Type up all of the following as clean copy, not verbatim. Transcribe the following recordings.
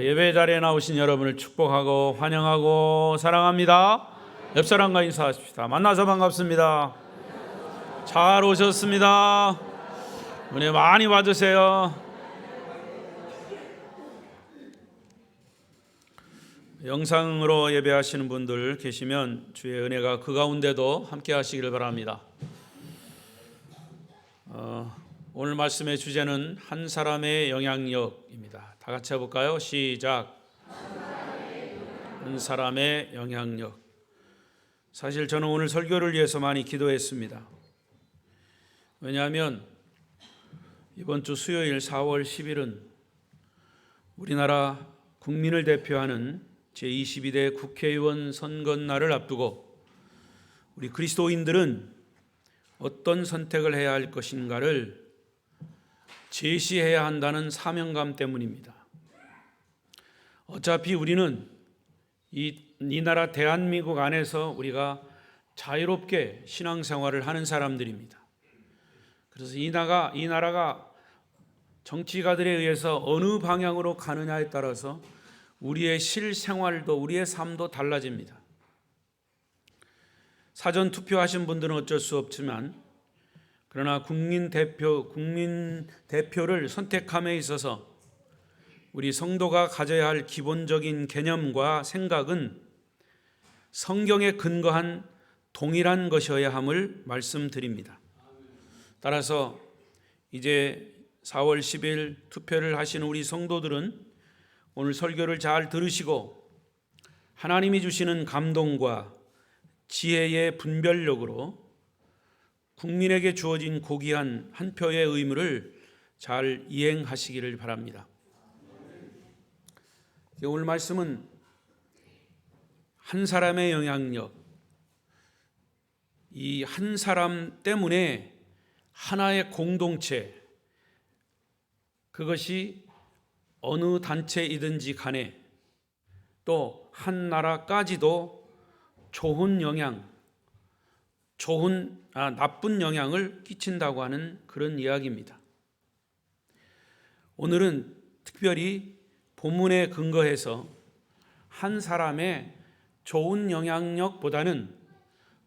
예배 자리에 나오신 여러분을 축복하고 환영하고 사랑합니다. 옆 사람과 인사하십시다. 만나서 반갑습니다. 잘 오셨습니다. 은혜 많이 받으세요. 영상으로 예배하시는 분들 계시면 주의 은혜가 그 가운데도 함께 하시기를 바랍니다. 오늘 말씀의 주제는 한 사람의 영향력입니다. 다 같이 해볼까요? 시작. 한 사람의 영향력. 사실 저는 오늘 설교를 위해서 많이 기도했습니다. 왜냐하면 이번 주 수요일 4월 10일은 우리나라 국민을 대표하는 제22대 국회의원 선거날을 앞두고 우리 그리스도인들은 어떤 선택을 해야 할 것인가를 제시해야 한다는 사명감 때문입니다. 어차피 우리는 이 나라 대한민국 안에서 우리가 자유롭게 신앙생활을 하는 사람들입니다. 그래서 이 나라가 정치가들에 의해서 어느 방향으로 가느냐에 따라서 우리의 실생활도 우리의 삶도 달라집니다. 사전 투표하신 분들은 어쩔 수 없지만 그러나 국민 대표를 선택함에 있어서 우리 성도가 가져야 할 기본적인 개념과 생각은 성경에 근거한 동일한 것이어야 함을 말씀드립니다. 따라서 이제 4월 10일 투표를 하시는 우리 성도들은 오늘 설교를 잘 들으시고 하나님이 주시는 감동과 지혜의 분별력으로 국민에게 주어진 고귀한 한 표의 의무를 잘 이행하시기를 바랍니다. 오늘 말씀은 한 사람의 영향력, 이 한 사람 때문에 하나의 공동체, 그것이 어느 단체이든지 간에 또 한 나라까지도 나쁜 영향을 끼친다고 하는 그런 이야기입니다. 오늘은 특별히 본문에 근거해서 한 사람의 좋은 영향력보다는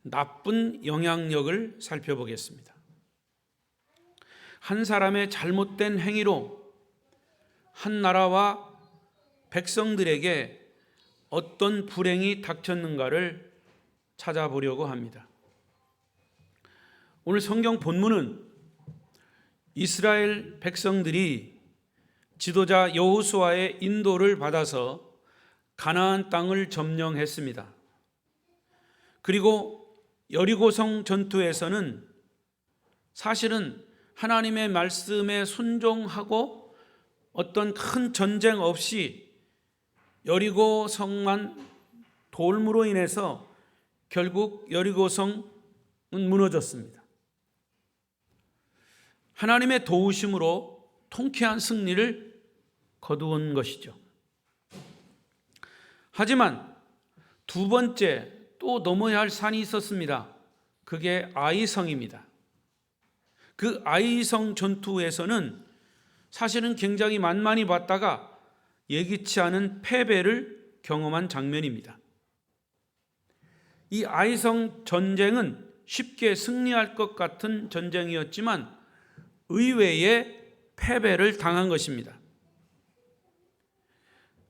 나쁜 영향력을 살펴보겠습니다. 한 사람의 잘못된 행위로 한 나라와 백성들에게 어떤 불행이 닥쳤는가를 찾아보려고 합니다. 오늘 성경 본문은 이스라엘 백성들이 지도자 여호수아의 인도를 받아서 가나안 땅을 점령했습니다. 그리고 여리고성 전투에서는 사실은 하나님의 말씀에 순종하고 어떤 큰 전쟁 없이 여리고성만 돌무로 인해서 결국 여리고성은 무너졌습니다. 하나님의 도우심으로 통쾌한 승리를 거두은 것이죠. 하지만 두 번째 또 넘어야 할 산이 있었습니다. 그게 아이성입니다. 그 아이성 전투에서는 사실은 굉장히 만만히 봤다가 예기치 않은 패배를 경험한 장면입니다. 이 아이성 전쟁은 쉽게 승리할 것 같은 전쟁이었지만 의외의 패배를 당한 것입니다.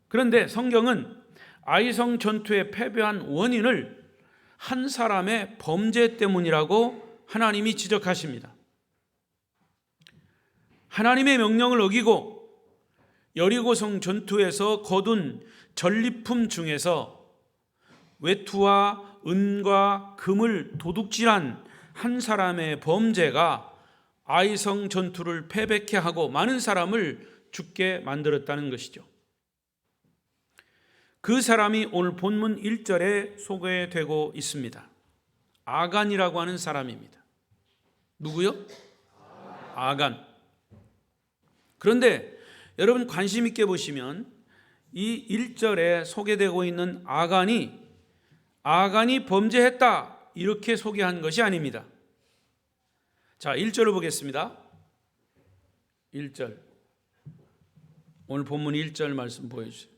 그런데 성경은 아이성 전투에 패배한 원인을 한 사람의 범죄 때문이라고 하나님이 지적하십니다. 하나님의 명령을 어기고 여리고성 전투에서 거둔 전리품 중에서 외투와 은과 금을 도둑질한 한 사람의 범죄가 아이성 전투를 패배케 하고 많은 사람을 죽게 만들었다는 것이죠. 그 사람이 오늘 본문 1절에 소개되고 있습니다. 아간이라고 하는 사람입니다. 누구요? 아간. 그런데 여러분 관심 있게 보시면 이 1절에 소개되고 있는 아간이 범죄했다 이렇게 소개한 것이 아닙니다. 자, 1절을 보겠습니다. 1절. 오늘 본문 1절 말씀 보여주세요.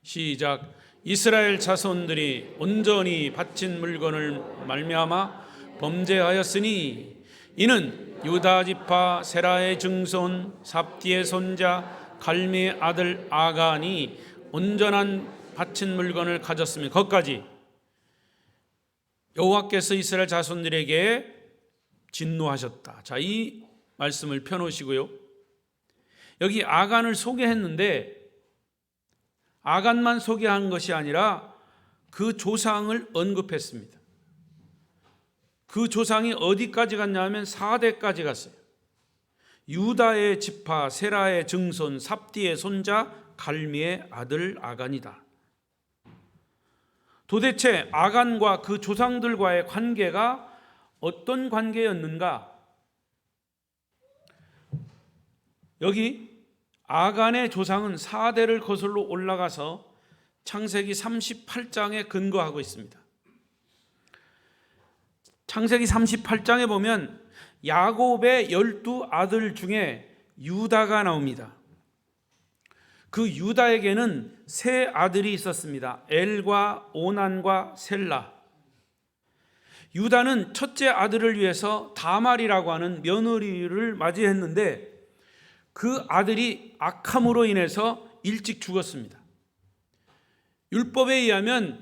시작. 이스라엘 자손들이 온전히 바친 물건을 말미암아 범죄하였으니 이는 유다 지파 세라의 증손 삽디의 손자 갈미의 아들 아간이 온전한 바친 물건을 가졌으며, 거기까지 여호와께서 이스라엘 자손들에게 진노하셨다. 자, 이 말씀을 펴놓으시고요. 여기 아간을 소개했는데 아간만 소개한 것이 아니라 그 조상을 언급했습니다. 그 조상이 어디까지 갔냐면 4대까지 갔어요. 유다의 지파 세라의 증손 삽디의 손자 갈미의 아들 아간이다. 도대체 아간과 그 조상들과의 관계가 어떤 관계였는가? 여기 아간의 조상은 4대를 거슬러 올라가서 창세기 38장에 근거하고 있습니다. 창세기 38장에 보면 야곱의 12아들 중에 유다가 나옵니다. 그 유다에게는 세 아들이 있었습니다. 엘과 오난과 셀라. 유다는 첫째 아들을 위해서 다말이라고 하는 며느리를 맞이했는데 그 아들이 악함으로 인해서 일찍 죽었습니다. 율법에 의하면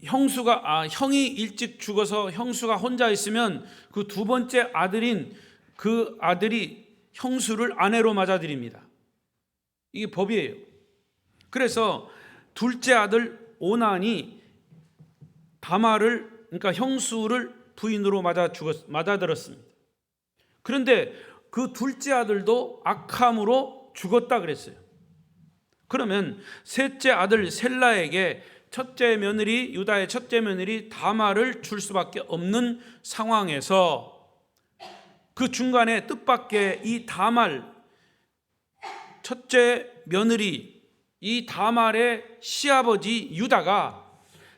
형이 일찍 죽어서 형수가 혼자 있으면 그 두 번째 아들인 그 아들이 형수를 아내로 맞아들입니다. 이게 법이에요. 그래서 둘째 아들 오난이 다말을, 그러니까 형수를 부인으로 맞아들었습니다. 그런데 그 둘째 아들도 악함으로 죽었다 그랬어요. 그러면 셋째 아들 셀라에게 첫째 며느리, 유다의 첫째 며느리 다말을 줄 수밖에 없는 상황에서 그 중간에 뜻밖의 이 다말, 첫째 며느리, 이 다말의 시아버지 유다가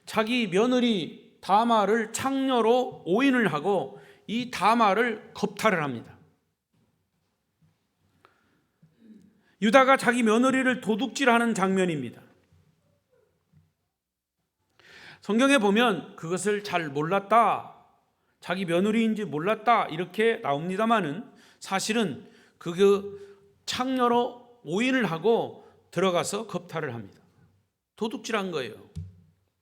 자기 며느리 다말을 창녀로 오인을 하고 이 다말을 겁탈을 합니다. 유다가 자기 며느리를 도둑질하는 장면입니다. 성경에 보면 그것을 잘 몰랐다, 자기 며느리인지 몰랐다 이렇게 나옵니다마는 사실은 그 창녀로 오인을 하고 들어가서 겁탈을 합니다. 도둑질한 거예요.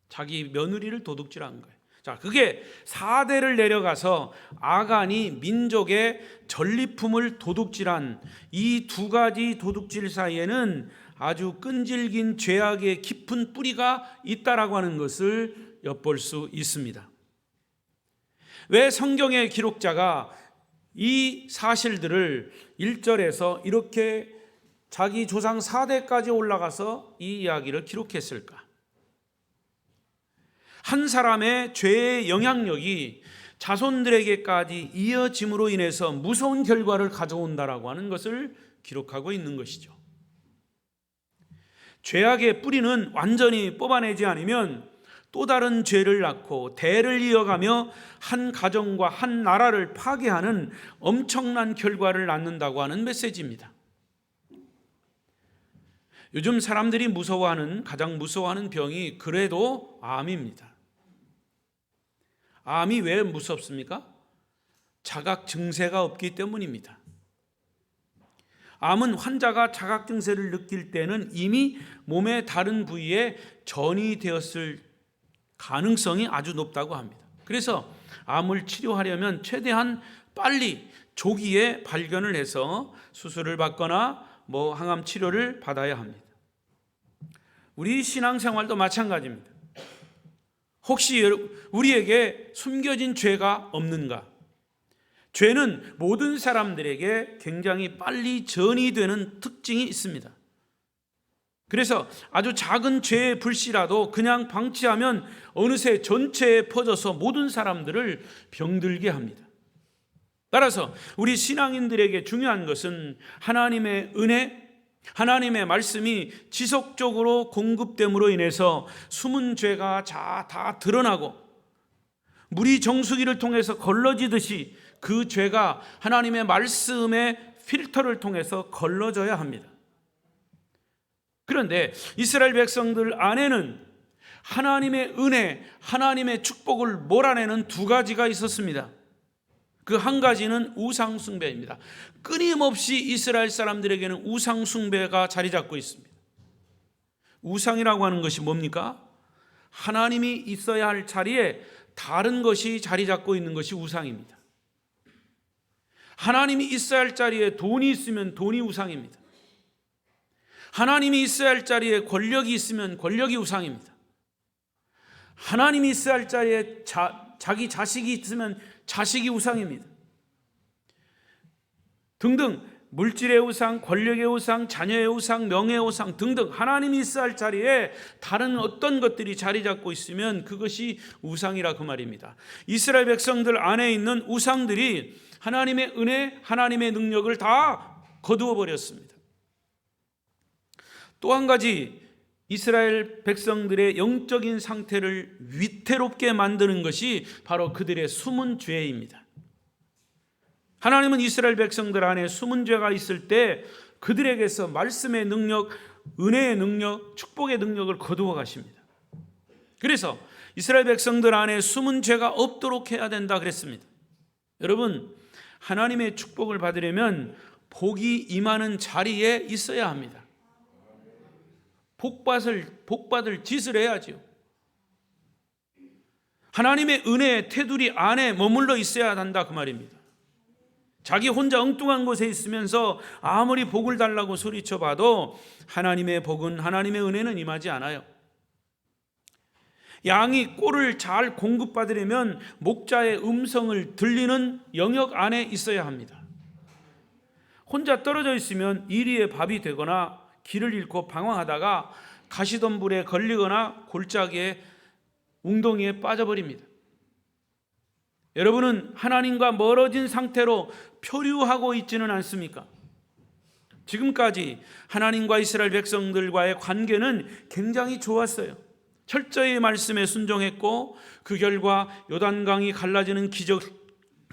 자기 며느리를 도둑질한 거예요. 자, 그게 4대를 내려가서 아간이 민족의 전리품을 도둑질한 이 두 가지 도둑질 사이에는 아주 끈질긴 죄악의 깊은 뿌리가 있다라고 하는 것을 엿볼 수 있습니다. 왜 성경의 기록자가 이 사실들을 1절에서 이렇게 자기 조상 4대까지 올라가서 이 이야기를 기록했을까? 한 사람의 죄의 영향력이 자손들에게까지 이어짐으로 인해서 무서운 결과를 가져온다라고 하는 것을 기록하고 있는 것이죠. 죄악의 뿌리는 완전히 뽑아내지 않으면 또 다른 죄를 낳고 대를 이어가며 한 가정과 한 나라를 파괴하는 엄청난 결과를 낳는다고 하는 메시지입니다. 요즘 사람들이 가장 무서워하는 병이 그래도 암입니다. 암이 왜 무섭습니까? 자각 증세가 없기 때문입니다. 암은 환자가 자각 증세를 느낄 때는 이미 몸의 다른 부위에 전이 되었을 가능성이 아주 높다고 합니다. 그래서 암을 치료하려면 최대한 빨리 조기에 발견을 해서 수술을 받거나 항암 치료를 받아야 합니다. 우리 신앙생활도 마찬가지입니다. 혹시 우리에게 숨겨진 죄가 없는가? 죄는 모든 사람들에게 굉장히 빨리 전이 되는 특징이 있습니다. 그래서 아주 작은 죄의 불씨라도 그냥 방치하면 어느새 전체에 퍼져서 모든 사람들을 병들게 합니다. 따라서 우리 신앙인들에게 중요한 것은 하나님의 은혜, 하나님의 말씀이 지속적으로 공급됨으로 인해서 숨은 죄가 다 드러나고 물이 정수기를 통해서 걸러지듯이 그 죄가 하나님의 말씀에 필터를 통해서 걸러져야 합니다. 그런데 이스라엘 백성들 안에는 하나님의 은혜, 하나님의 축복을 몰아내는 두 가지가 있었습니다. 그 한 가지는 우상 숭배입니다. 끊임없이 이스라엘 사람들에게는 우상 숭배가 자리 잡고 있습니다. 우상이라고 하는 것이 뭡니까? 하나님이 있어야 할 자리에 다른 것이 자리 잡고 있는 것이 우상입니다. 하나님이 있어야 할 자리에 돈이 있으면 돈이 우상입니다. 하나님이 있어야 할 자리에 권력이 있으면 권력이 우상입니다. 하나님이 있어야 할 자리에 자기 자식이 있으면 자식이 우상입니다. 등등 물질의 우상, 권력의 우상, 자녀의 우상, 명예의 우상 등등 하나님이 있어야 할 자리에 다른 어떤 것들이 자리 잡고 있으면 그것이 우상이라 그 말입니다. 이스라엘 백성들 안에 있는 우상들이 하나님의 은혜, 하나님의 능력을 다 거두어 버렸습니다. 또 한 가지 이스라엘 백성들의 영적인 상태를 위태롭게 만드는 것이 바로 그들의 숨은 죄입니다. 하나님은 이스라엘 백성들 안에 숨은 죄가 있을 때 그들에게서 말씀의 능력, 은혜의 능력, 축복의 능력을 거두어 가십니다. 그래서 이스라엘 백성들 안에 숨은 죄가 없도록 해야 된다 그랬습니다. 여러분, 하나님의 축복을 받으려면 복이 임하는 자리에 있어야 합니다. 복받을 짓을 해야죠. 하나님의 은혜의 테두리 안에 머물러 있어야 한다 그 말입니다. 자기 혼자 엉뚱한 곳에 있으면서 아무리 복을 달라고 소리쳐봐도 하나님의 복은, 하나님의 은혜는 임하지 않아요. 양이 꼴을 잘 공급받으려면 목자의 음성을 들리는 영역 안에 있어야 합니다. 혼자 떨어져 있으면 이리에 밥이 되거나 길을 잃고 방황하다가 가시덤불에 걸리거나 골짜기에 웅덩이에 빠져버립니다. 여러분은 하나님과 멀어진 상태로 표류하고 있지는 않습니까? 지금까지 하나님과 이스라엘 백성들과의 관계는 굉장히 좋았어요. 철저히 말씀에 순종했고 그 결과 요단강이 갈라지는 기적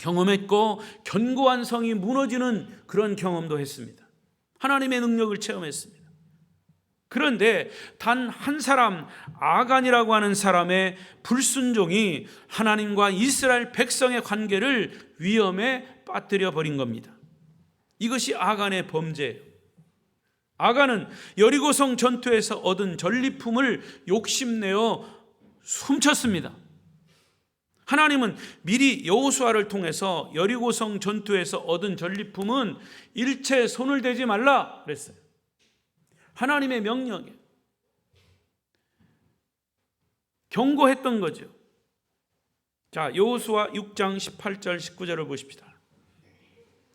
경험했고 견고한 성이 무너지는 그런 경험도 했습니다. 하나님의 능력을 체험했습니다. 그런데 단 한 사람, 아간이라고 하는 사람의 불순종이 하나님과 이스라엘 백성의 관계를 위험에 빠뜨려 버린 겁니다. 이것이 아간의 범죄예요. 아간은 여리고성 전투에서 얻은 전리품을 욕심내어 훔쳤습니다. 하나님은 미리 여호수아를 통해서 여리고성 전투에서 얻은 전리품은 일체 손을 대지 말라 그랬어요. 하나님의 명령에 경고했던 거죠. 자, 여호수아 6장 18절 19절을 보십시다.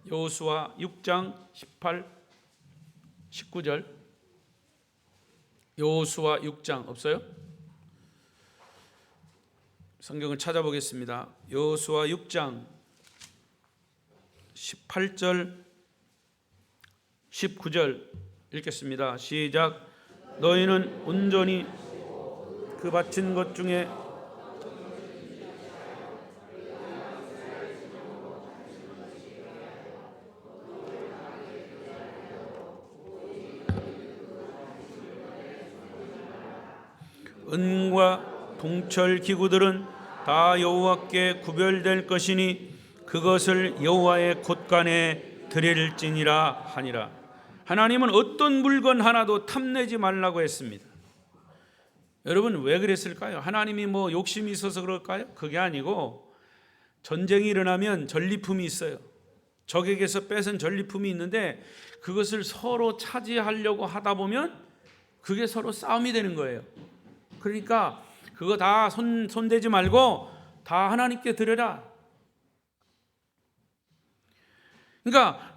여호수아 6장 18, 19절. 여호수아 6장 없어요? 성경을 찾아보겠습니다. 여호수아 6장 18절 19절 읽겠습니다. 시작. 너희는 온전히 그 바친 것 중에 은과 동철 기구들은 다 여호와께 구별될 것이니 그것을 여호와의 곳간에 드릴지니라 하니라. 하나님은 어떤 물건 하나도 탐내지 말라고 했습니다. 여러분, 왜 그랬을까요? 하나님이 뭐 욕심이 있어서 그럴까요? 그게 아니고 전쟁이 일어나면 전리품이 있어요. 적에게서 뺏은 전리품이 있는데 그것을 서로 차지하려고 하다 보면 그게 서로 싸움이 되는 거예요. 그러니까 그거 다 손대지 말고 다 하나님께 드려라. 그러니까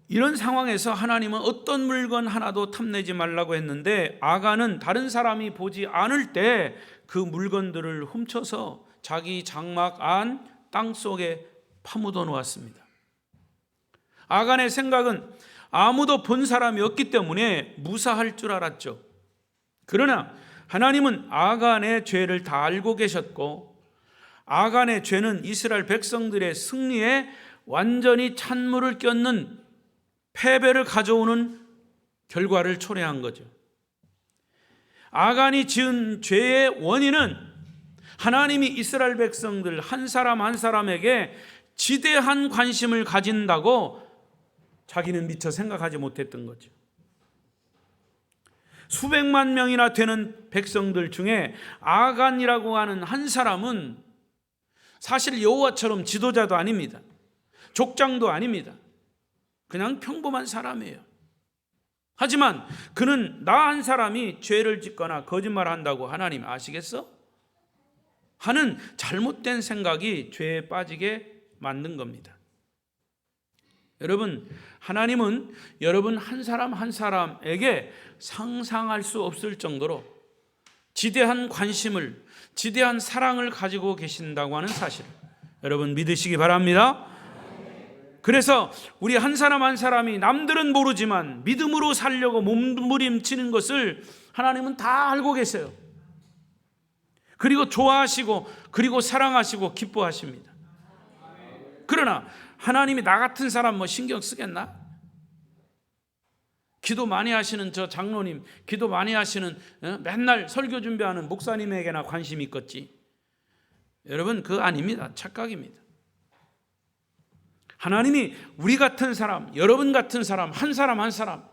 이런 상황에서 하나님은 어떤 물건 하나도 탐내지 말라고 했는데 아간은 다른 사람이 보지 않을 때 그 물건들을 훔쳐서 자기 장막 안 땅속에 파묻어 놓았습니다. 아간의 생각은 아무도 본 사람이 없기 때문에 무사할 줄 알았죠. 그러나 하나님은 아간의 죄를 다 알고 계셨고 아간의 죄는 이스라엘 백성들의 승리에 완전히 찬물을 꼈는 패배를 가져오는 결과를 초래한 거죠. 아간이 지은 죄의 원인은 하나님이 이스라엘 백성들 한 사람 한 사람에게 지대한 관심을 가진다고 자기는 미처 생각하지 못했던 거죠. 수백만 명이나 되는 백성들 중에 아간이라고 하는 한 사람은 사실 여호와처럼 지도자도 아닙니다. 족장도 아닙니다. 그냥 평범한 사람이에요. 하지만 그는 나 한 사람이 죄를 짓거나 거짓말한다고 하나님 아시겠어? 하는 잘못된 생각이 죄에 빠지게 만든 겁니다. 여러분, 하나님은 여러분 한 사람 한 사람에게 상상할 수 없을 정도로 지대한 관심을, 지대한 사랑을 가지고 계신다고 하는 사실을 여러분 믿으시기 바랍니다. 그래서 우리 한 사람 한 사람이 남들은 모르지만 믿음으로 살려고 몸부림치는 것을 하나님은 다 알고 계세요. 그리고 좋아하시고 그리고 사랑하시고 기뻐하십니다. 그러나 하나님이 나 같은 사람 뭐 신경 쓰겠나? 기도 많이 하시는 저 장로님, 기도 많이 하시는 맨날 설교 준비하는 목사님에게나 관심이 있겠지. 여러분, 그거 아닙니다. 착각입니다. 하나님이 우리 같은 사람, 여러분 같은 사람, 한 사람 한 사람,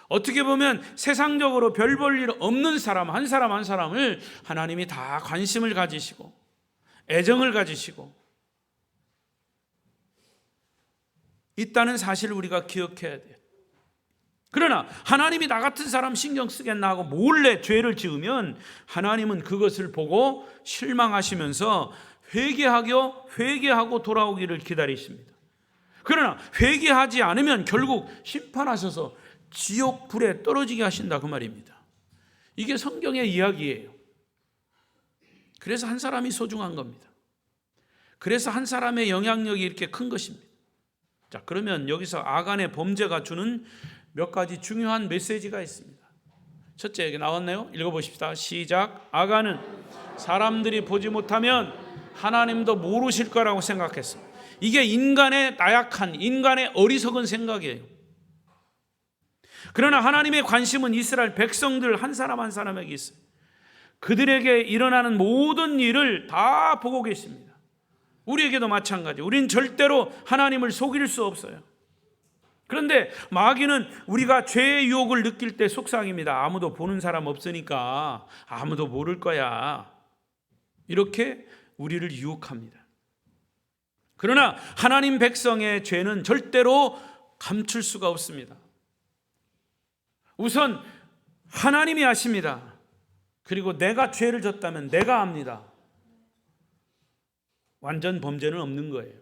어떻게 보면 세상적으로 별 볼 일 없는 사람 한 사람을 하나님이 다 관심을 가지시고 애정을 가지시고 있다는 사실을 우리가 기억해야 돼요. 그러나 하나님이 나 같은 사람 신경 쓰겠나 하고 몰래 죄를 지으면 하나님은 그것을 보고 실망하시면서 회개하고 돌아오기를 기다리십니다. 그러나 회개하지 않으면 결국 심판하셔서 지옥 불에 떨어지게 하신다, 그 말입니다. 이게 성경의 이야기예요. 그래서 한 사람이 소중한 겁니다. 그래서 한 사람의 영향력이 이렇게 큰 것입니다. 자, 그러면 여기서 아간의 범죄가 주는 몇 가지 중요한 메시지가 있습니다. 첫째, 여기 나왔네요. 읽어보십시다. 시작. 아간은 사람들이 보지 못하면 하나님도 모르실 거라고 생각했습니다. 이게 인간의 나약한, 인간의 어리석은 생각이에요. 그러나 하나님의 관심은 이스라엘 백성들 한 사람 한 사람에게 있어요. 그들에게 일어나는 모든 일을 다 보고 계십니다. 우리에게도 마찬가지. 우린 절대로 하나님을 속일 수 없어요. 그런데 마귀는 우리가 죄의 유혹을 느낄 때 속상입니다. 아무도 보는 사람 없으니까 아무도 모를 거야. 이렇게 우리를 유혹합니다. 그러나 하나님 백성의 죄는 절대로 감출 수가 없습니다. 우선 하나님이 아십니다. 그리고 내가 죄를 졌다면 내가 압니다. 완전 범죄는 없는 거예요.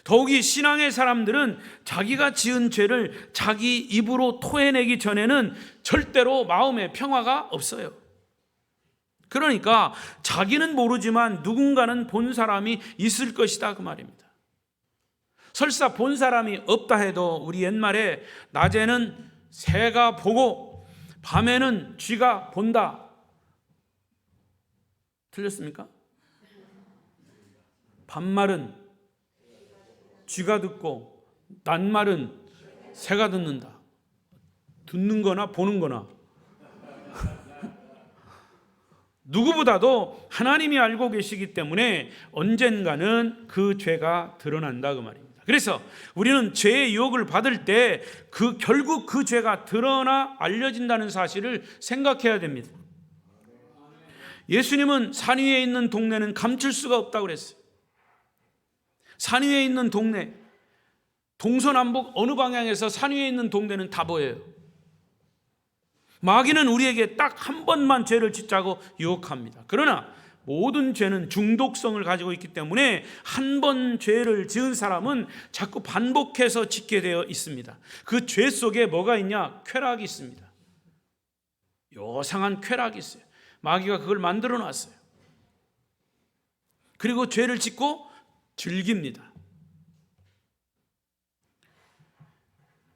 더욱이 신앙의 사람들은 자기가 지은 죄를 자기 입으로 토해내기 전에는 절대로 마음에 평화가 없어요. 그러니까 자기는 모르지만 누군가는 본 사람이 있을 것이다, 그 말입니다. 설사 본 사람이 없다 해도 우리 옛말에 낮에는 새가 보고 밤에는 쥐가 본다. 틀렸습니까? 반말은 쥐가 듣고 낱말은 새가 듣는다. 듣는 거나 보는 거나. 누구보다도 하나님이 알고 계시기 때문에 언젠가는 그 죄가 드러난다, 그 말입니다. 그래서 우리는 죄의 유혹을 받을 때 결국 그 죄가 드러나 알려진다는 사실을 생각해야 됩니다. 예수님은 산 위에 있는 동네는 감출 수가 없다고 그랬어요. 산 위에 있는 동네, 동서남북 어느 방향에서 산 위에 있는 동네는 다 보여요. 마귀는 우리에게 딱 한 번만 죄를 짓자고 유혹합니다. 그러나 모든 죄는 중독성을 가지고 있기 때문에 한 번 죄를 지은 사람은 자꾸 반복해서 짓게 되어 있습니다. 그 죄 속에 뭐가 있냐? 쾌락이 있습니다. 요상한 쾌락이 있어요. 마귀가 그걸 만들어 놨어요. 그리고 죄를 짓고 즐깁니다.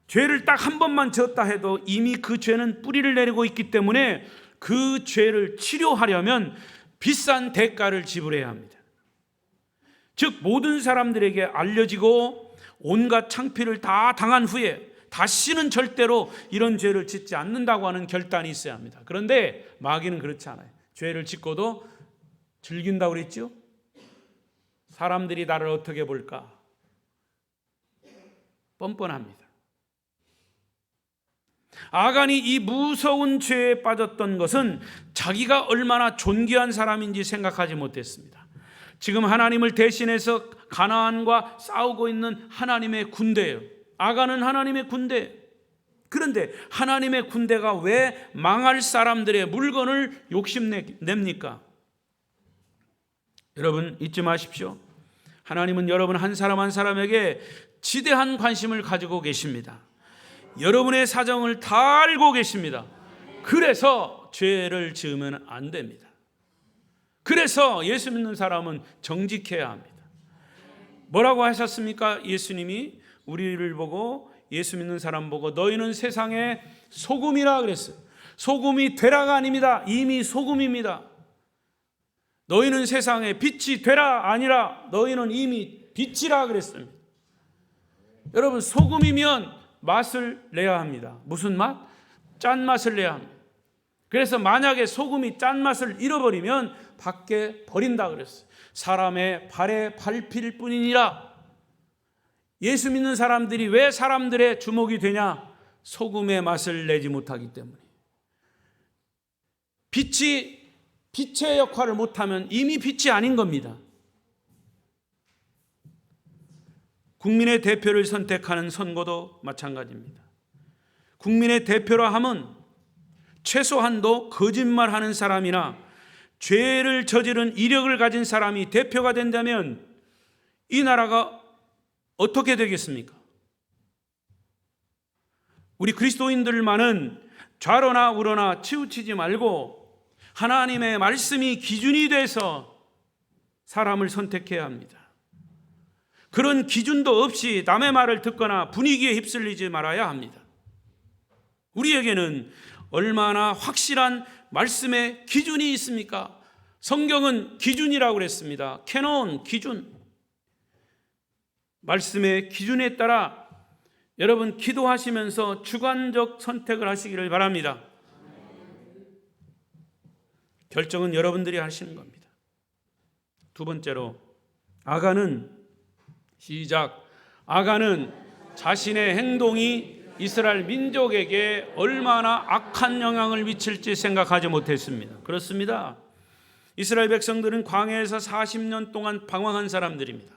죄를 딱 한 번만 지었다 해도 이미 그 죄는 뿌리를 내리고 있기 때문에 그 죄를 치료하려면 비싼 대가를 지불해야 합니다. 즉 모든 사람들에게 알려지고 온갖 창피를 다 당한 후에 다시는 절대로 이런 죄를 짓지 않는다고 하는 결단이 있어야 합니다. 그런데 마귀는 그렇지 않아요. 죄를 짓고도 즐긴다고 그랬죠? 사람들이 나를 어떻게 볼까? 뻔뻔합니다. 아간이 이 무서운 죄에 빠졌던 것은 자기가 얼마나 존귀한 사람인지 생각하지 못했습니다. 지금 하나님을 대신해서 가나안과 싸우고 있는 하나님의 군대예요. 아간은 하나님의 군대. 그런데 하나님의 군대가 왜 망할 사람들의 물건을 욕심냅니까? 여러분 잊지 마십시오. 하나님은 여러분 한 사람 한 사람에게 지대한 관심을 가지고 계십니다. 여러분의 사정을 다 알고 계십니다. 그래서 죄를 지으면 안 됩니다. 그래서 예수 믿는 사람은 정직해야 합니다. 뭐라고 하셨습니까? 예수님이 우리를 보고, 예수 믿는 사람 보고 너희는 세상의 소금이라 그랬어요. 소금이 되라가 아닙니다. 이미 소금입니다. 너희는 세상의 빛이 되라 아니라 너희는 이미 빛이라 그랬습니다. 여러분, 소금이면 맛을 내야 합니다. 무슨 맛? 짠맛을 내야 합니다. 그래서 만약에 소금이 짠맛을 잃어버리면 밖에 버린다 그랬어요. 사람의 발에 밟힐 뿐이니라. 예수 믿는 사람들이 왜 사람들의 주목이 되냐? 소금의 맛을 내지 못하기 때문에. 빛이 빛의 역할을 못하면 이미 빛이 아닌 겁니다. 국민의 대표를 선택하는 선거도 마찬가지입니다. 국민의 대표라 함은 최소한도 거짓말하는 사람이나 죄를 저지른 이력을 가진 사람이 대표가 된다면 이 나라가 어떻게 되겠습니까? 우리 그리스도인들만은 좌로나 우로나 치우치지 말고 하나님의 말씀이 기준이 돼서 사람을 선택해야 합니다. 그런 기준도 없이 남의 말을 듣거나 분위기에 휩쓸리지 말아야 합니다. 우리에게는 얼마나 확실한 말씀의 기준이 있습니까? 성경은 기준이라고 그랬습니다. 캐논, 기준. 말씀의 기준에 따라 여러분 기도하시면서 주관적 선택을 하시기를 바랍니다. 결정은 여러분들이 하시는 겁니다. 두 번째로, 아간은 자신의 행동이 이스라엘 민족에게 얼마나 악한 영향을 미칠지 생각하지 못했습니다. 그렇습니다. 이스라엘 백성들은 광야에서 40년 동안 방황한 사람들입니다.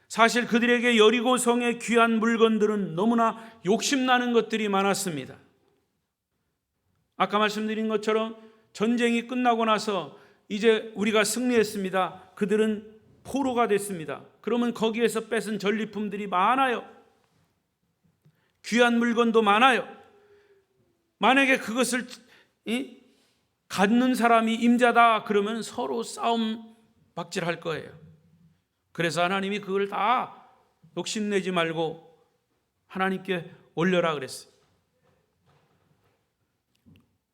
사실 그들에게 여리고 성의 귀한 물건들은 너무나 욕심나는 것들이 많았습니다. 아까 말씀드린 것처럼 전쟁이 끝나고 나서 이제 우리가 승리했습니다. 그들은 포로가 됐습니다. 그러면 거기에서 뺏은 전리품들이 많아요. 귀한 물건도 많아요. 만약에 그것을 갖는 사람이 임자다 그러면 서로 싸움 박질할 거예요. 그래서 하나님이 그걸 다 욕심내지 말고 하나님께 올려라 그랬어요.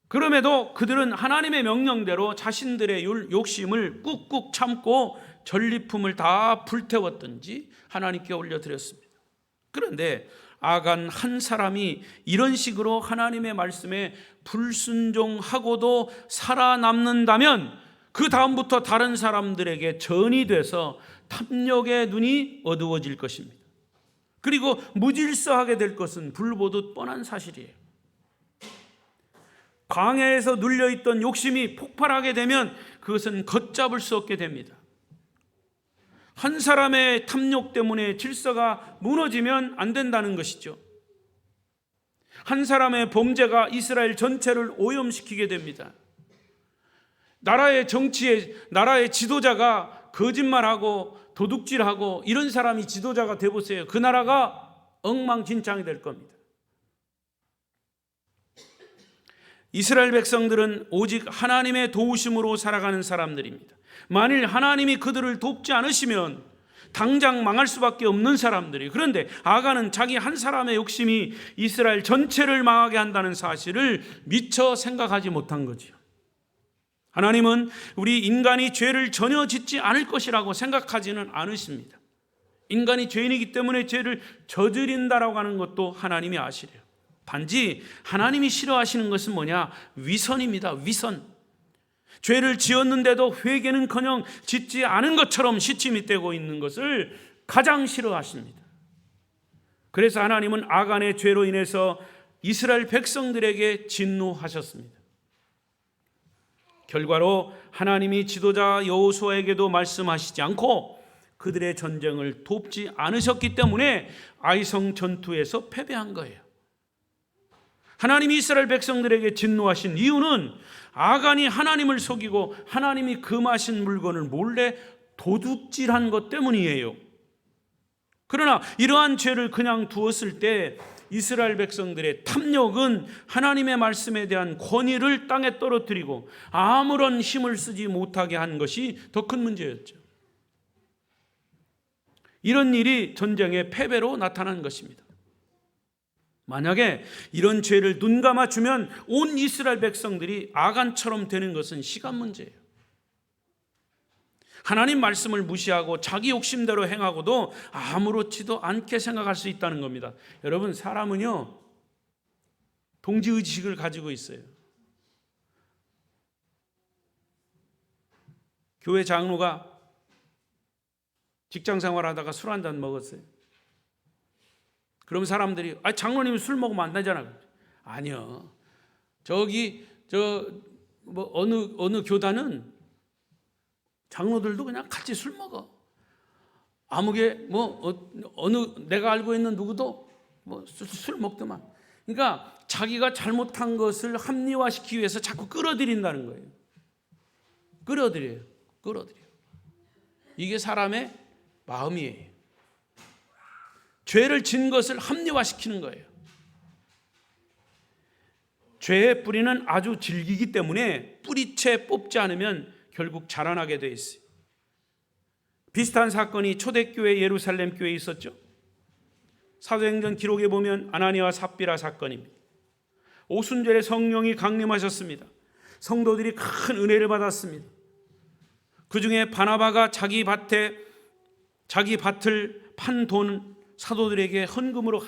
그럼에도 그들은 하나님의 명령대로 자신들의 욕심을 꾹꾹 참고 전리품을 다 불태웠든지 하나님께 올려드렸습니다. 그런데 아간 한 사람이 이런 식으로 하나님의 말씀에 불순종하고도 살아남는다면 그 다음부터 다른 사람들에게 전이 돼서 탐욕의 눈이 어두워질 것입니다. 그리고 무질서하게 될 것은 불보듯 뻔한 사실이에요. 광야에서 눌려있던 욕심이 폭발하게 되면 그것은 걷잡을 수 없게 됩니다. 한 사람의 탐욕 때문에 질서가 무너지면 안 된다는 것이죠. 한 사람의 범죄가 이스라엘 전체를 오염시키게 됩니다. 나라의 정치에, 나라의 지도자가 거짓말하고 도둑질하고 이런 사람이 지도자가 되어보세요. 그 나라가 엉망진창이 될 겁니다. 이스라엘 백성들은 오직 하나님의 도우심으로 살아가는 사람들입니다. 만일 하나님이 그들을 돕지 않으시면 당장 망할 수밖에 없는 사람들이. 그런데 아간은 자기 한 사람의 욕심이 이스라엘 전체를 망하게 한다는 사실을 미처 생각하지 못한 거지요. 하나님은 우리 인간이 죄를 전혀 짓지 않을 것이라고 생각하지는 않으십니다. 인간이 죄인이기 때문에 죄를 저지른다라고 하는 것도 하나님이 아시래요. 단지 하나님이 싫어하시는 것은 뭐냐? 위선입니다. 위선. 죄를 지었는데도 회개는커녕 짓지 않은 것처럼 시침이 떼고 있는 것을 가장 싫어하십니다. 그래서 하나님은 아간의 죄로 인해서 이스라엘 백성들에게 진노하셨습니다. 결과로 하나님이 지도자 여호수아에게도 말씀하시지 않고 그들의 전쟁을 돕지 않으셨기 때문에 아이성 전투에서 패배한 거예요. 하나님이 이스라엘 백성들에게 진노하신 이유는 아간이 하나님을 속이고 하나님이 금하신 물건을 몰래 도둑질한 것 때문이에요. 그러나 이러한 죄를 그냥 두었을 때 이스라엘 백성들의 탐욕은 하나님의 말씀에 대한 권위를 땅에 떨어뜨리고 아무런 힘을 쓰지 못하게 한 것이 더 큰 문제였죠. 이런 일이 전쟁의 패배로 나타난 것입니다. 만약에 이런 죄를 눈 감아주면 온 이스라엘 백성들이 아간처럼 되는 것은 시간 문제예요. 하나님 말씀을 무시하고 자기 욕심대로 행하고도 아무렇지도 않게 생각할 수 있다는 겁니다. 여러분, 사람은요 동지의식을 가지고 있어요. 교회 장로가 직장 생활하다가 술 한 잔 먹었어요. 그럼 사람들이 장로님이 술 먹으면 안 되잖아요. 아니요. 어느 교단은 장로들도 그냥 같이 술 먹어. 아무개 내가 알고 있는 누구도 술 먹더만. 그러니까 자기가 잘못한 것을 합리화시키기 위해서 자꾸 끌어들인다는 거예요. 끌어들여요. 이게 사람의 마음이에요. 죄를 진 것을 합리화시키는 거예요. 죄의 뿌리는 아주 질기기 때문에 뿌리채 뽑지 않으면 결국 자라나게 돼 있어요. 비슷한 사건이 초대교회 예루살렘 교회에 있었죠. 사도행전 기록에 보면 아나니아와 삽비라 사건입니다. 오순절에 성령이 강림하셨습니다. 성도들이 큰 은혜를 받았습니다. 그 중에 바나바가 자기 밭을 판 돈 사도들에게 헌금으로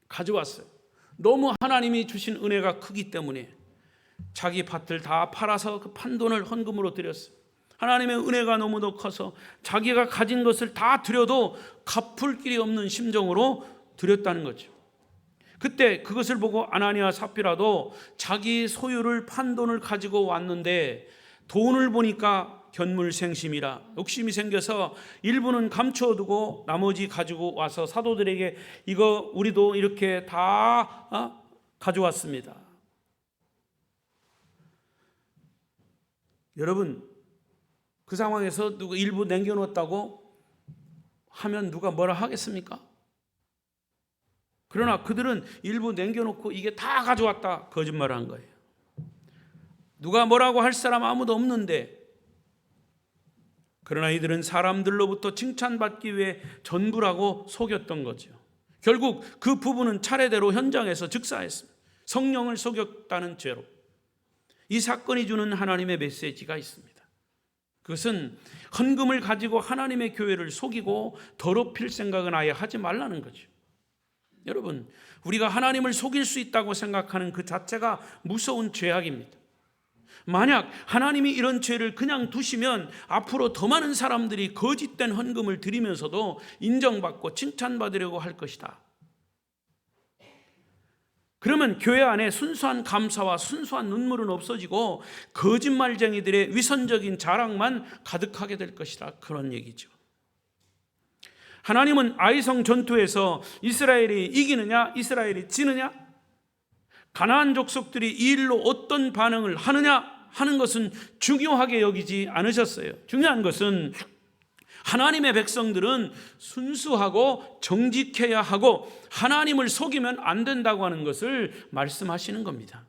가져왔어요. 너무 하나님이 주신 은혜가 크기 때문에 자기 밭을 다 팔아서 그 판 돈을 헌금으로 드렸어요. 하나님의 은혜가 너무도 커서 자기가 가진 것을 다 드려도 갚을 길이 없는 심정으로 드렸다는 거죠. 그때 그것을 보고 아나니아 삽비라도 자기 소유를 판 돈을 가지고 왔는데 돈을 보니까 견물생심이라 욕심이 생겨서 일부는 감춰두고 나머지 가지고 와서 사도들에게 이거 우리도 이렇게 다 가져왔습니다. 여러분, 그 상황에서 누가 일부 남겨놓았다고 하면 누가 뭐라 하겠습니까? 그러나 그들은 일부 남겨놓고 이게 다 가져왔다 거짓말을 한 거예요. 누가 뭐라고 할 사람 아무도 없는데, 그러나 이들은 사람들로부터 칭찬받기 위해 전부라고 속였던 거죠. 결국 그 부부는 차례대로 현장에서 즉사했습니다. 성령을 속였다는 죄로. 이 사건이 주는 하나님의 메시지가 있습니다. 그것은 헌금을 가지고 하나님의 교회를 속이고 더럽힐 생각은 아예 하지 말라는 거죠. 여러분, 우리가 하나님을 속일 수 있다고 생각하는 그 자체가 무서운 죄악입니다. 만약 하나님이 이런 죄를 그냥 두시면 앞으로 더 많은 사람들이 거짓된 헌금을 드리면서도 인정받고 칭찬받으려고 할 것이다. 그러면 교회 안에 순수한 감사와 순수한 눈물은 없어지고 거짓말쟁이들의 위선적인 자랑만 가득하게 될 것이다. 그런 얘기죠. 하나님은 아이성 전투에서 이스라엘이 이기느냐 이스라엘이 지느냐, 가나안 족속들이 이 일로 어떤 반응을 하느냐 하는 것은 중요하게 여기지 않으셨어요. 중요한 것은 하나님의 백성들은 순수하고 정직해야 하고 하나님을 속이면 안 된다고 하는 것을 말씀하시는 겁니다.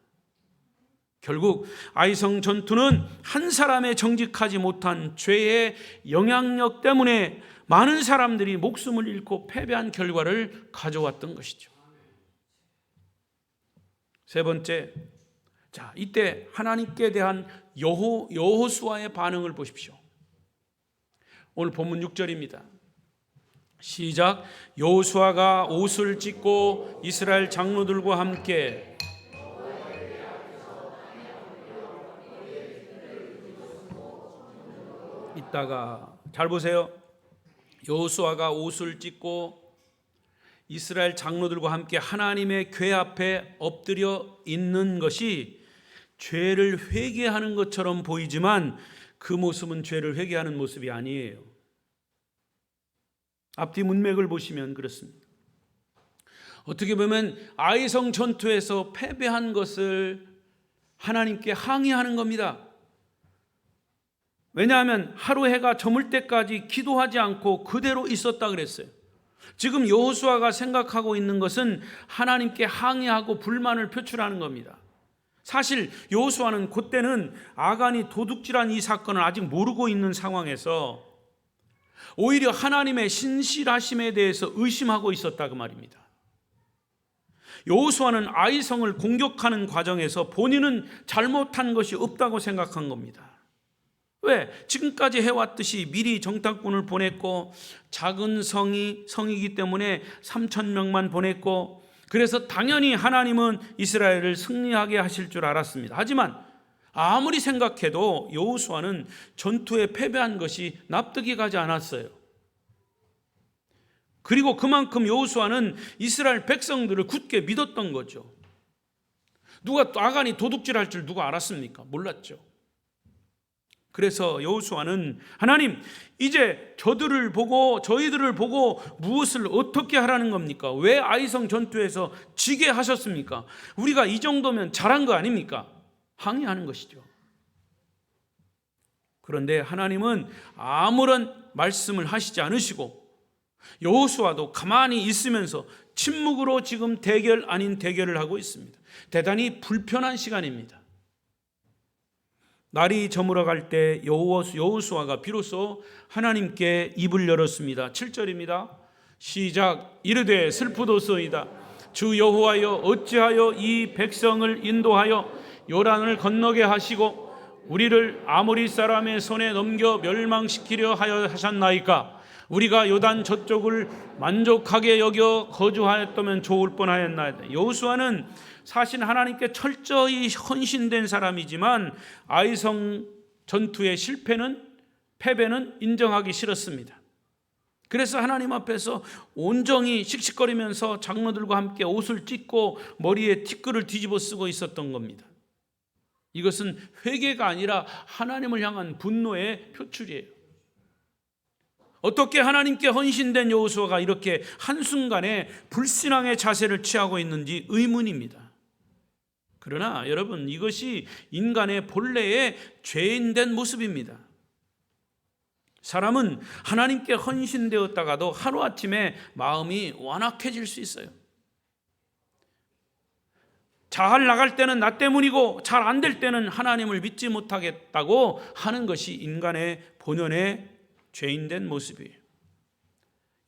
결국 아이성 전투는 한 사람의 정직하지 못한 죄의 영향력 때문에 많은 사람들이 목숨을 잃고 패배한 결과를 가져왔던 것이죠. 세 번째, 자, 이때 하나님께 대한 여호수아의 반응을 보십시오. 오늘 본문 6절입니다. 시작. 여호수아가 옷을 찢고 이스라엘 장로들과 함께 있다가, 잘 보세요. 여호수아가 옷을 찢고 이스라엘 장로들과 함께 하나님의 궤 앞에 엎드려 있는 것이 죄를 회개하는 것처럼 보이지만 그 모습은 죄를 회개하는 모습이 아니에요. 앞뒤 문맥을 보시면 그렇습니다. 어떻게 보면 아이성 전투에서 패배한 것을 하나님께 항의하는 겁니다. 왜냐하면 하루 해가 저물 때까지 기도하지 않고 그대로 있었다 그랬어요. 지금 여호수아가 생각하고 있는 것은 하나님께 항의하고 불만을 표출하는 겁니다. 사실 여호수아는 그때는 아간이 도둑질한 이 사건을 아직 모르고 있는 상황에서 오히려 하나님의 신실하심에 대해서 의심하고 있었다 그 말입니다. 여호수아는 아이성을 공격하는 과정에서 본인은 잘못한 것이 없다고 생각한 겁니다. 왜? 지금까지 해왔듯이 미리 정탐꾼을 보냈고 작은 성이기 때문에 3,000명만 보냈고, 그래서 당연히 하나님은 이스라엘을 승리하게 하실 줄 알았습니다. 하지만 아무리 생각해도 여호수아는 전투에 패배한 것이 납득이 가지 않았어요. 그리고 그만큼 여호수아는 이스라엘 백성들을 굳게 믿었던 거죠. 누가 아간이 도둑질할 줄 누가 알았습니까? 몰랐죠. 그래서 여호수아는 하나님, 이제 저희들을 보고 무엇을 어떻게 하라는 겁니까? 왜 아이성 전투에서 지게 하셨습니까? 우리가 이 정도면 잘한 거 아닙니까? 항의하는 것이죠. 그런데 하나님은 아무런 말씀을 하시지 않으시고 여호수아도 가만히 있으면서 침묵으로 지금 대결 아닌 대결을 하고 있습니다. 대단히 불편한 시간입니다. 날이 저물어갈 때 여호수아가 비로소 하나님께 입을 열었습니다. 7절입니다. 시작. 이르되 슬프도소이다. 주 여호와여, 어찌하여 이 백성을 인도하여 요단을 건너게 하시고 우리를 아모리 사람의 손에 넘겨 멸망시키려 하여 하셨나이까? 우리가 요단 저쪽을 만족하게 여겨 거주하였다면 좋을 뻔하였나이다. 여호수아는 사실 하나님께 철저히 헌신된 사람이지만 아이성 전투의 패배는 인정하기 싫었습니다. 그래서 하나님 앞에서 온전히 씩씩거리면서 장로들과 함께 옷을 찢고 머리에 티끌을 뒤집어 쓰고 있었던 겁니다. 이것은 회개가 아니라 하나님을 향한 분노의 표출이에요. 어떻게 하나님께 헌신된 여호수아가 이렇게 한순간에 불신앙의 자세를 취하고 있는지 의문입니다. 그러나 여러분, 이것이 인간의 본래의 죄인된 모습입니다. 사람은 하나님께 헌신되었다가도 하루아침에 마음이 완악해질 수 있어요. 잘 나갈 때는 나 때문이고 잘 안 될 때는 하나님을 믿지 못하겠다고 하는 것이 인간의 본연의 죄인된 모습이에요.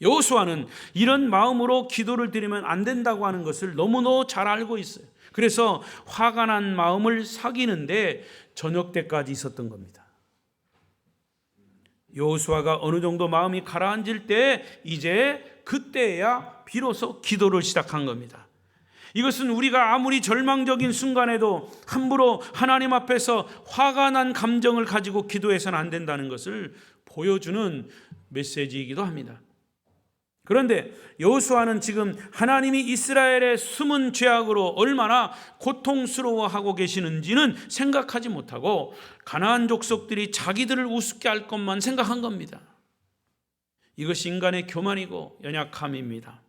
여호수아는 이런 마음으로 기도를 드리면 안 된다고 하는 것을 너무너무 잘 알고 있어요. 그래서 화가 난 마음을 사귀는데 저녁 때까지 있었던 겁니다. 여호수아가 어느 정도 마음이 가라앉을 때 이제 그때야 비로소 기도를 시작한 겁니다. 이것은 우리가 아무리 절망적인 순간에도 함부로 하나님 앞에서 화가 난 감정을 가지고 기도해서는 안 된다는 것을 보여주는 메시지이기도 합니다. 그런데 여호수아는 지금 하나님이 이스라엘의 숨은 죄악으로 얼마나 고통스러워하고 계시는지는 생각하지 못하고 가나안 족속들이 자기들을 우습게 할 것만 생각한 겁니다. 이것이 인간의 교만이고 연약함입니다.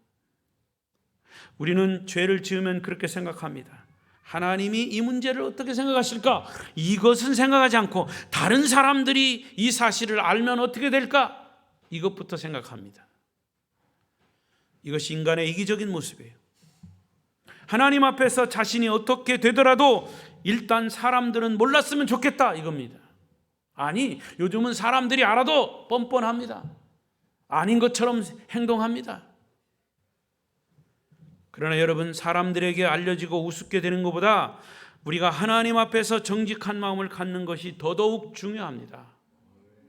우리는 죄를 지으면 그렇게 생각합니다. 하나님이 이 문제를 어떻게 생각하실까? 이것은 생각하지 않고 다른 사람들이 이 사실을 알면 어떻게 될까? 이것부터 생각합니다. 이것이 인간의 이기적인 모습이에요. 하나님 앞에서 자신이 어떻게 되더라도 일단 사람들은 몰랐으면 좋겠다 이겁니다. 아니, 요즘은 사람들이 알아도 뻔뻔합니다. 아닌 것처럼 행동합니다. 그러나 여러분, 사람들에게 알려지고 우습게 되는 것보다 우리가 하나님 앞에서 정직한 마음을 갖는 것이 더더욱 중요합니다.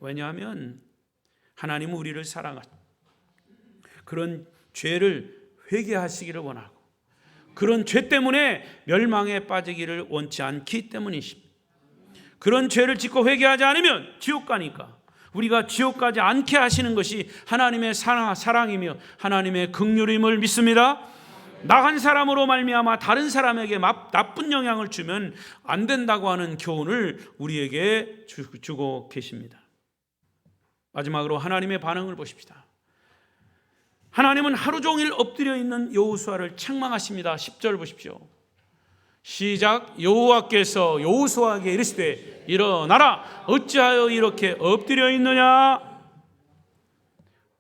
왜냐하면 하나님은 우리를 사랑하십니다. 그런 죄를 회개하시기를 원하고 그런 죄 때문에 멸망에 빠지기를 원치 않기 때문이십니다. 그런 죄를 짓고 회개하지 않으면 지옥 가니까 우리가 지옥 가지 않게 하시는 것이 하나님의 사랑이며 하나님의 긍휼임을 믿습니다. 나 한 사람으로 말미암아 다른 사람에게 나쁜 영향을 주면 안 된다고 하는 교훈을 우리에게 주고 계십니다. 마지막으로 하나님의 반응을 보십시다. 하나님은 하루 종일 엎드려 있는 여호수아를 책망하십니다. 10절 보십시오. 시작. 여호와께서 여호수아에게 이르시되 일어나라. 어찌하여 이렇게 엎드려 있느냐.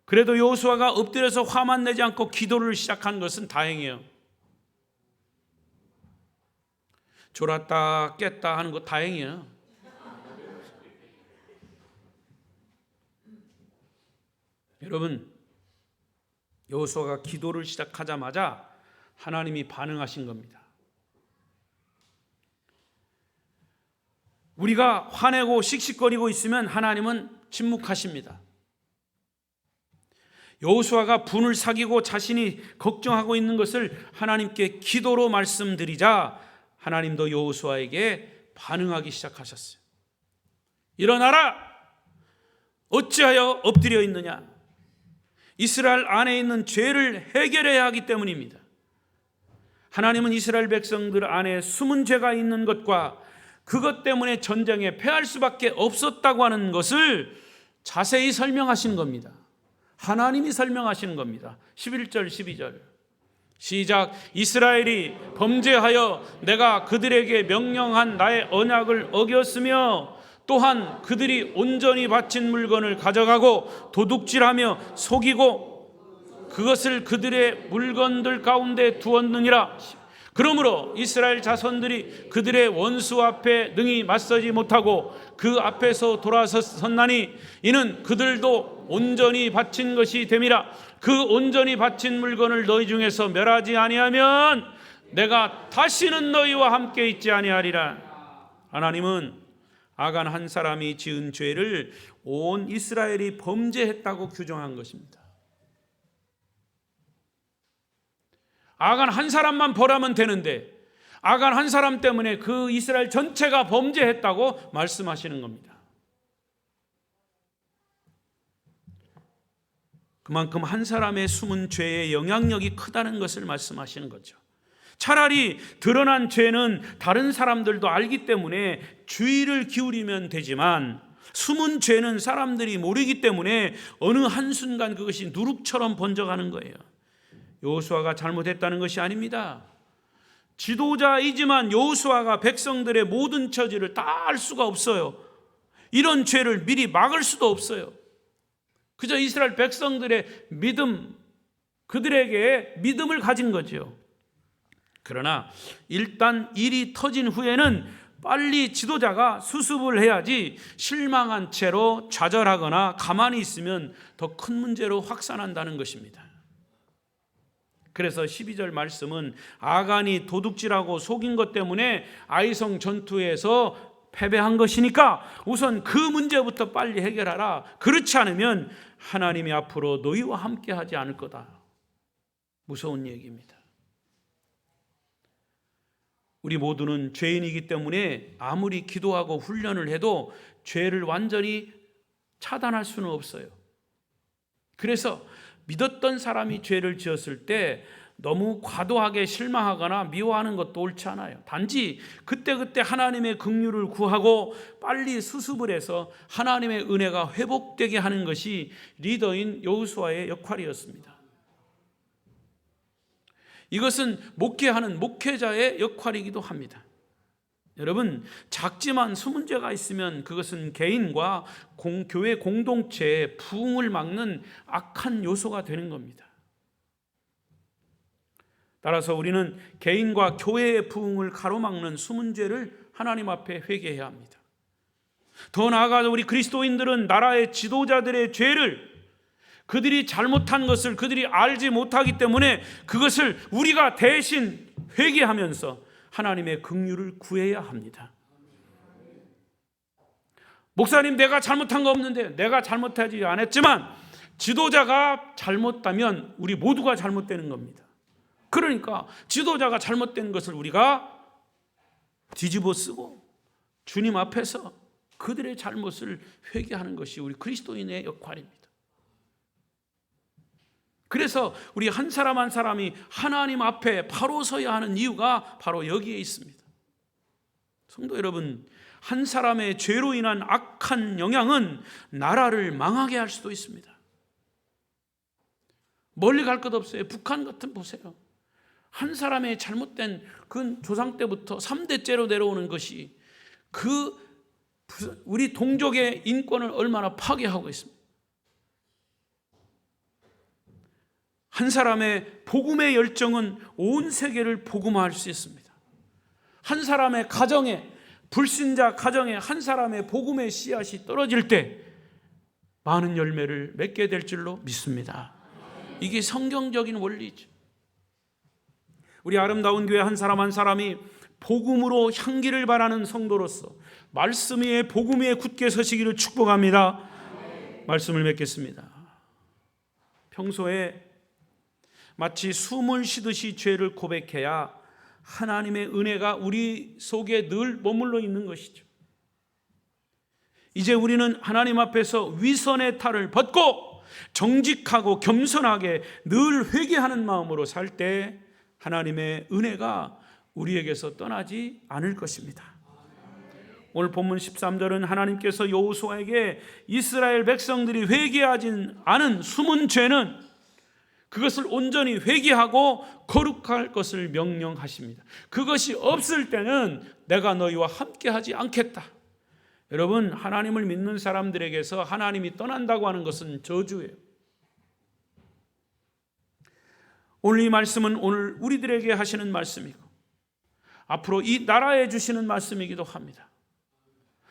그래도 여호수아가 엎드려서 화만 내지 않고 기도를 시작한 것은 다행이에요. 졸았다 깼다 하는 거 다행이에요. 여러분, 여호수아가 기도를 시작하자마자 하나님이 반응하신 겁니다. 우리가 화내고 씩씩거리고 있으면 하나님은 침묵하십니다. 여호수아가 분을 사귀고 자신이 걱정하고 있는 것을 하나님께 기도로 말씀드리자 하나님도 여호수아에게 반응하기 시작하셨어요. 일어나라! 어찌하여 엎드려 있느냐? 이스라엘 안에 있는 죄를 해결해야 하기 때문입니다. 하나님은 이스라엘 백성들 안에 숨은 죄가 있는 것과 그것 때문에 전쟁에 패할 수밖에 없었다고 하는 것을 자세히 설명하시는 겁니다. 하나님이 설명하시는 겁니다. 11절 12절 시작. 이스라엘이 범죄하여 내가 그들에게 명령한 나의 언약을 어겼으며 또한 그들이 온전히 바친 물건을 가져가고 도둑질하며 속이고 그것을 그들의 물건들 가운데 두었느니라. 그러므로 이스라엘 자손들이 그들의 원수 앞에 능히 맞서지 못하고 그 앞에서 돌아섰나니 이는 그들도 온전히 바친 것이 됨이라. 그 온전히 바친 물건을 너희 중에서 멸하지 아니하면 내가 다시는 너희와 함께 있지 아니하리라. 하나님은 아간 한 사람이 지은 죄를 온 이스라엘이 범죄했다고 규정한 것입니다. 아간 한 사람만 벌하면 되는데 아간 한 사람 때문에 그 이스라엘 전체가 범죄했다고 말씀하시는 겁니다. 그만큼 한 사람의 숨은 죄의 영향력이 크다는 것을 말씀하시는 거죠. 차라리 드러난 죄는 다른 사람들도 알기 때문에 주의를 기울이면 되지만 숨은 죄는 사람들이 모르기 때문에 어느 한순간 그것이 누룩처럼 번져가는 거예요. 여호수아가 잘못했다는 것이 아닙니다. 지도자이지만 여호수아가 백성들의 모든 처지를 다 알 수가 없어요. 이런 죄를 미리 막을 수도 없어요. 그저 이스라엘 백성들의 믿음, 그들에게 믿음을 가진 거죠. 그러나 일단 일이 터진 후에는 빨리 지도자가 수습을 해야지 실망한 채로 좌절하거나 가만히 있으면 더 큰 문제로 확산한다는 것입니다. 그래서 12절 말씀은 아간이 도둑질하고 속인 것 때문에 아이성 전투에서 패배한 것이니까 우선 그 문제부터 빨리 해결하라. 그렇지 않으면 하나님이 앞으로 너희와 함께 하지 않을 거다. 무서운 얘기입니다. 우리 모두는 죄인이기 때문에 아무리 기도하고 훈련을 해도 죄를 완전히 차단할 수는 없어요. 그래서 믿었던 사람이 죄를 지었을 때 너무 과도하게 실망하거나 미워하는 것도 옳지 않아요. 단지 그때그때 하나님의 긍휼을 구하고 빨리 수습을 해서 하나님의 은혜가 회복되게 하는 것이 리더인 여호수아의 역할이었습니다. 이것은 목회하는 목회자의 역할이기도 합니다. 여러분, 작지만 숨은 죄가 있으면 그것은 개인과 교회 공동체의 부흥을 막는 악한 요소가 되는 겁니다. 따라서 우리는 개인과 교회의 부흥을 가로막는 숨은 죄를 하나님 앞에 회개해야 합니다. 더 나아가 우리 그리스도인들은 나라의 지도자들의 죄를 그들이 잘못한 것을 그들이 알지 못하기 때문에 그것을 우리가 대신 회개하면서 하나님의 긍휼을 구해야 합니다. 목사님, 내가 잘못한 거 없는데, 내가 잘못하지 않았지만 지도자가 잘못하면 우리 모두가 잘못되는 겁니다. 그러니까 지도자가 잘못된 것을 우리가 뒤집어 쓰고 주님 앞에서 그들의 잘못을 회개하는 것이 우리 그리스도인의 역할입니다. 그래서 우리 한 사람 한 사람이 하나님 앞에 바로 서야 하는 이유가 바로 여기에 있습니다. 성도 여러분, 한 사람의 죄로 인한 악한 영향은 나라를 망하게 할 수도 있습니다. 멀리 갈 것 없어요. 북한 같은 보세요. 한 사람의 잘못된 그 조상 때부터 3대째로 내려오는 것이 우리 동족의 인권을 얼마나 파괴하고 있습니다. 한 사람의 복음의 열정은 온 세계를 복음화할 수 있습니다. 한 사람의 가정에, 불신자 가정에 한 사람의 복음의 씨앗이 떨어질 때 많은 열매를 맺게 될 줄로 믿습니다. 이게 성경적인 원리죠. 우리 아름다운 교회 한 사람 한 사람이 복음으로 향기를 발하는 성도로서 말씀 위에 복음 위에 굳게 서시기를 축복합니다. 말씀을 맺겠습니다. 평소에 마치 숨을 쉬듯이 죄를 고백해야 하나님의 은혜가 우리 속에 늘 머물러 있는 것이죠. 이제 우리는 하나님 앞에서 위선의 탈을 벗고 정직하고 겸손하게 늘 회개하는 마음으로 살 때 하나님의 은혜가 우리에게서 떠나지 않을 것입니다. 오늘 본문 13절은 하나님께서 여호수아에게 이스라엘 백성들이 회개하지 않은 숨은 죄는 그것을 온전히 회개하고 거룩할 것을 명령하십니다. 그것이 없을 때는 내가 너희와 함께하지 않겠다. 여러분, 하나님을 믿는 사람들에게서 하나님이 떠난다고 하는 것은 저주예요. 오늘 이 말씀은 오늘 우리들에게 하시는 말씀이고 앞으로 이 나라에 주시는 말씀이기도 합니다.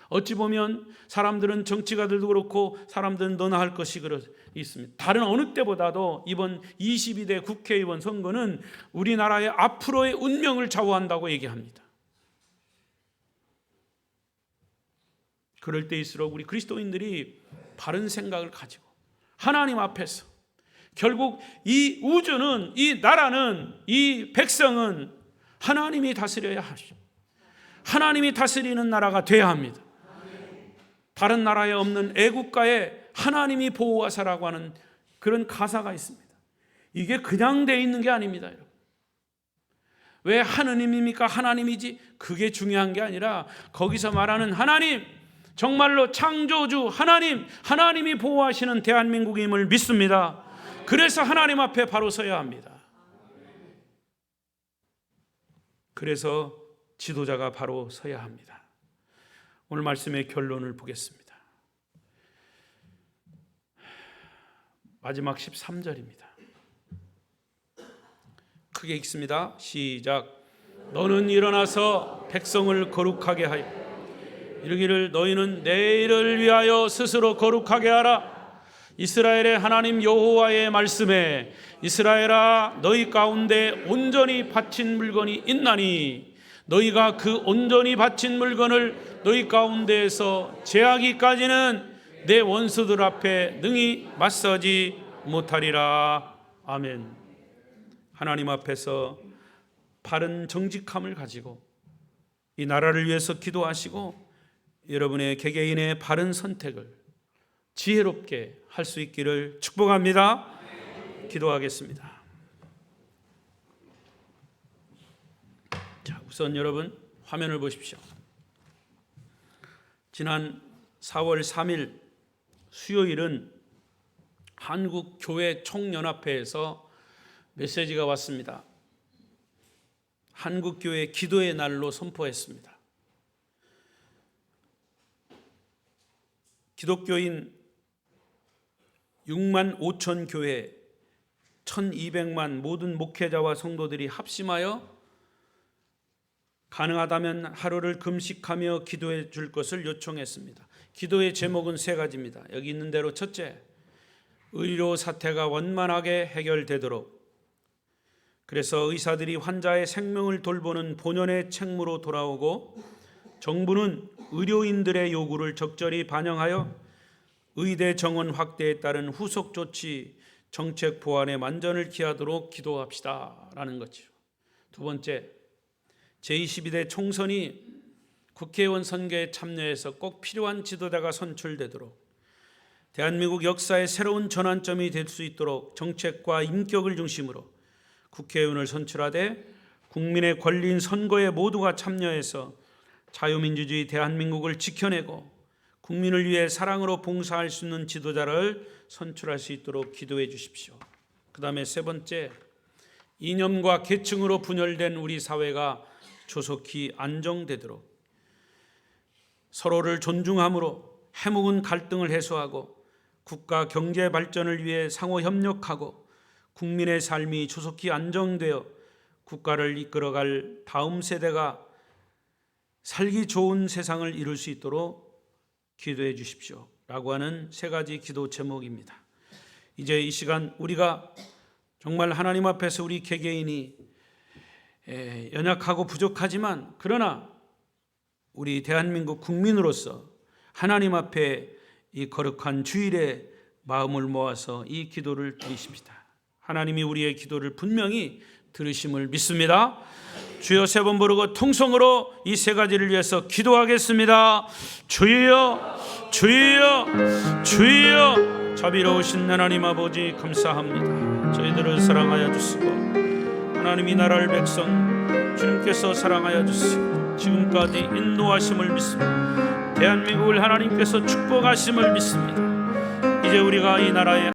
어찌 보면 사람들은 정치가들도 그렇고 사람들은 너나 할 것이 있습니다. 다른 어느 때보다도 이번 22대 국회의원 선거는 우리나라의 앞으로의 운명을 좌우한다고 얘기합니다. 그럴 때일수록 우리 그리스도인들이 바른 생각을 가지고 하나님 앞에서 결국 이 우주는, 이 나라는, 이 백성은 하나님이 다스려야 하시오. 하나님이 다스리는 나라가 돼야 합니다. 다른 나라에 없는 애국가에 하나님이 보호하사라고 하는 그런 가사가 있습니다. 이게 그냥 돼 있는 게 아닙니다, 여러분. 왜 하느님입니까? 하나님이지. 그게 중요한 게 아니라 거기서 말하는 하나님, 정말로 창조주 하나님, 하나님이 보호하시는 대한민국임을 믿습니다. 그래서 하나님 앞에 바로 서야 합니다. 그래서 지도자가 바로 서야 합니다. 오늘 말씀의 결론을 보겠습니다. 마지막 13절입니다. 크게 읽습니다. 시작. 너는 일어나서 백성을 거룩하게 하여 이르기를 너희는 내일을 위하여 스스로 거룩하게 하라. 이스라엘의 하나님 여호와의 말씀에 이스라엘아 너희 가운데 온전히 바친 물건이 있나니 너희가 그 온전히 바친 물건을 너희 가운데에서 제하기까지는 내 원수들 앞에 능히 맞서지 못하리라. 아멘. 하나님 앞에서 바른 정직함을 가지고 이 나라를 위해서 기도하시고 여러분의 개개인의 바른 선택을 지혜롭게 할 수 있기를 축복합니다. 기도하겠습니다. 자, 우선 여러분 화면을 보십시오. 지난 4월 3일 수요일은 한국교회총연합회에서 메시지가 왔습니다. 한국교회 기도의 날로 선포했습니다. 기독교인 6만 5천 교회 1200만 모든 목회자와 성도들이 합심하여 가능하다면 하루를 금식하며 기도해 줄 것을 요청했습니다. 기도의 제목은 세 가지입니다. 여기 있는 대로 첫째, 의료 사태가 원만하게 해결되도록, 그래서 의사들이 환자의 생명을 돌보는 본연의 책무로 돌아오고 정부는 의료인들의 요구를 적절히 반영하여 의대 정원 확대에 따른 후속 조치 정책 보완에 만전을 기하도록 기도합시다 라는 거죠. 두 번째, 제22대 총선이 국회의원 선거에 참여해서 꼭 필요한 지도자가 선출되도록 대한민국 역사의 새로운 전환점이 될 수 있도록 정책과 인격을 중심으로 국회의원을 선출하되 국민의 권리인 선거에 모두가 참여해서 자유민주주의 대한민국을 지켜내고 국민을 위해 사랑으로 봉사할 수 있는 지도자를 선출할 수 있도록 기도해 주십시오. 그 다음에 세 번째, 이념과 계층으로 분열된 우리 사회가 조속히 안정되도록 서로를 존중함으로 해묵은 갈등을 해소하고 국가 경제 발전을 위해 상호 협력하고 국민의 삶이 조속히 안정되어 국가를 이끌어갈 다음 세대가 살기 좋은 세상을 이룰 수 있도록 기도해 주십시오 라고 하는 세 가지 기도 제목입니다. 이제 이 시간 우리가 정말 하나님 앞에서 우리 개개인이 연약하고 부족하지만 그러나 우리 대한민국 국민으로서 하나님 앞에 이 거룩한 주일에 마음을 모아서 이 기도를 드리십니다. 하나님이 우리의 기도를 분명히 들으심을 믿습니다. 주여 세 번 부르고 통성으로 이 세 가지를 위해서 기도하겠습니다. 주여, 주여, 주여. 자비로우신 하나님 아버지 감사합니다. 저희들을 사랑하여 주시고 하나님 이 나라를 백성 주님께서 사랑하여 주시고 지금까지 인도하심을 믿습니다. 대한민국을 하나님께서 축복하심을 믿습니다. 이제 우리가 이 나라의